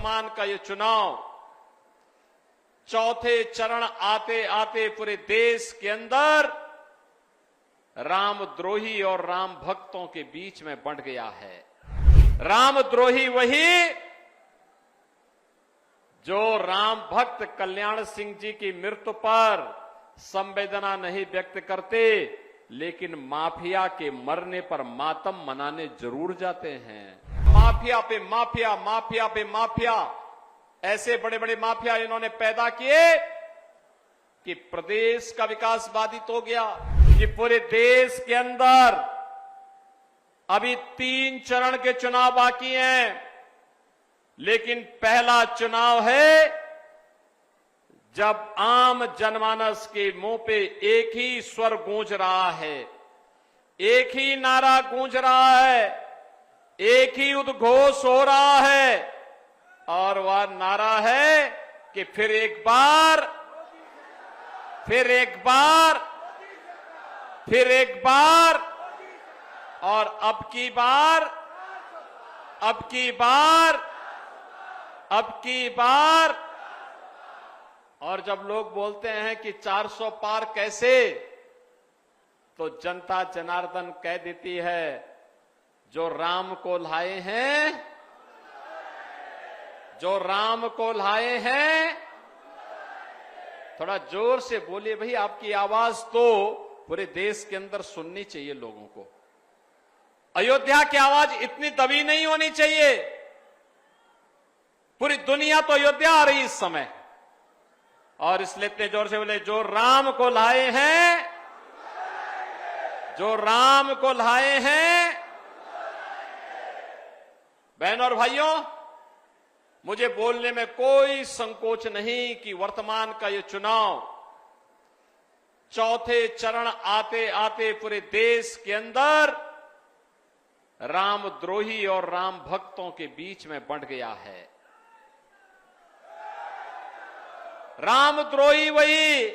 वर्तमान का ये चुनाव चौथे चरण आते आते पूरे देश के अंदर रामद्रोही और राम भक्तों के बीच में बंट गया है। रामद्रोही वही जो राम भक्त कल्याण सिंह जी की मृत्यु पर संवेदना नहीं व्यक्त करते, लेकिन माफिया के मरने पर मातम मनाने जरूर जाते हैं। माफिया पे माफिया, माफिया पे माफिया, ऐसे बड़े बड़े माफिया इन्होंने पैदा किए कि प्रदेश का विकास बाधित हो गया। कि पूरे देश के अंदर अभी 3 चरण के चुनाव बाकी हैं, लेकिन पहला चुनाव है जब आम जनमानस के मुंह पे एक ही स्वर गूंज रहा है, एक ही नारा गूंज रहा है, एक ही उद्घोष हो रहा है, और वह नारा है कि फिर एक बार, फिर एक बार, फिर एक बार, और अब की बार, अब की बार, अब की बार। और जब लोग बोलते हैं कि 400 पार कैसे, तो जनता जनार्दन कह देती है, जो राम को लाए हैं, जो राम को लाए हैं। थोड़ा जोर से बोलिए भाई, आपकी आवाज तो पूरे देश के अंदर सुननी चाहिए लोगों को। अयोध्या की आवाज इतनी दबी नहीं होनी चाहिए। पूरी दुनिया तो अयोध्या आ रही इस समय, और इसलिए इतने जोर से बोले, जो राम को लाए हैं, जो राम को लाए हैं। बहनों और भाइयों, मुझे बोलने में कोई संकोच नहीं कि वर्तमान का ये चुनाव चौथे चरण आते आते पूरे देश के अंदर रामद्रोही और राम भक्तों के बीच में बंट गया है। रामद्रोही वही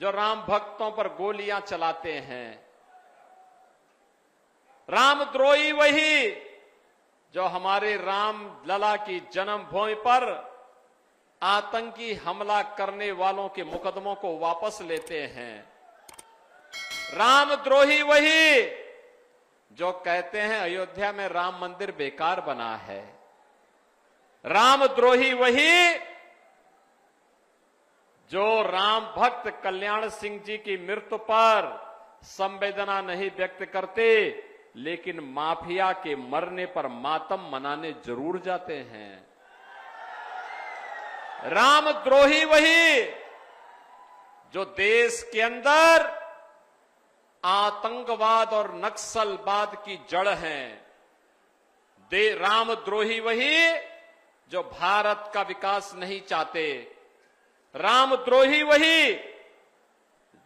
जो राम भक्तों पर गोलियां चलाते हैं। रामद्रोही वही जो हमारे राम लला की जन्मभूमि पर आतंकी हमला करने वालों के मुकदमों को वापस लेते हैं। रामद्रोही वही जो कहते हैं अयोध्या में राम मंदिर बेकार बना है। रामद्रोही वही जो राम भक्त कल्याण सिंह जी की मृत्यु पर संवेदना नहीं व्यक्त करते, लेकिन माफिया के मरने पर मातम मनाने जरूर जाते हैं। रामद्रोही वही जो देश के अंदर आतंकवाद और नक्सलवाद की जड़ हैं। रामद्रोही वही जो भारत का विकास नहीं चाहते। रामद्रोही वही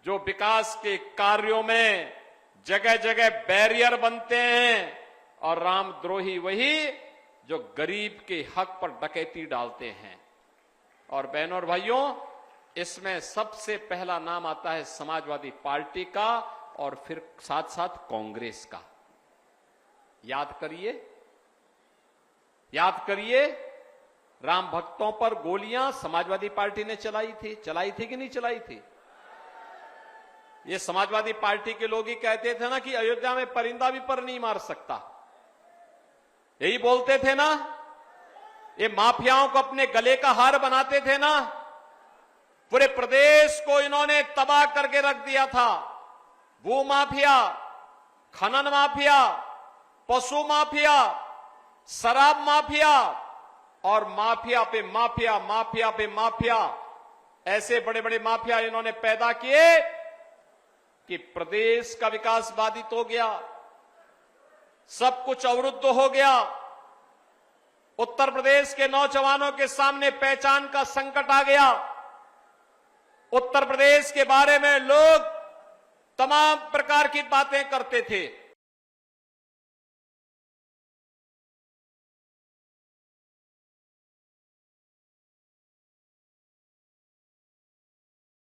जो विकास के कार्यों में जगह जगह बैरियर बनते हैं, और रामद्रोही वही जो गरीब के हक पर डकैती डालते हैं। और बहनों और भाइयों, इसमें सबसे पहला नाम आता है समाजवादी पार्टी का, और फिर साथ साथ कांग्रेस का। याद करिए, याद करिए, राम भक्तों पर गोलियां समाजवादी पार्टी ने चलाई थी कि नहीं चलाई थी? ये समाजवादी पार्टी के लोग ही कहते थे ना कि अयोध्या में परिंदा भी पर नहीं मार सकता। यही बोलते थे ना। ये माफियाओं को अपने गले का हार बनाते थे ना। पूरे प्रदेश को इन्होंने तबाह करके रख दिया था। भू माफिया, खनन माफिया, पशु माफिया, शराब माफिया, और माफिया पे माफिया, माफिया पे माफिया, ऐसे बड़े बड़े माफिया इन्होंने पैदा किए कि प्रदेश का विकास बाधित हो गया, सब कुछ अवरुद्ध हो गया। उत्तर प्रदेश के नौजवानों के सामने पहचान का संकट आ गया। उत्तर प्रदेश के बारे में लोग तमाम प्रकार की बातें करते थे।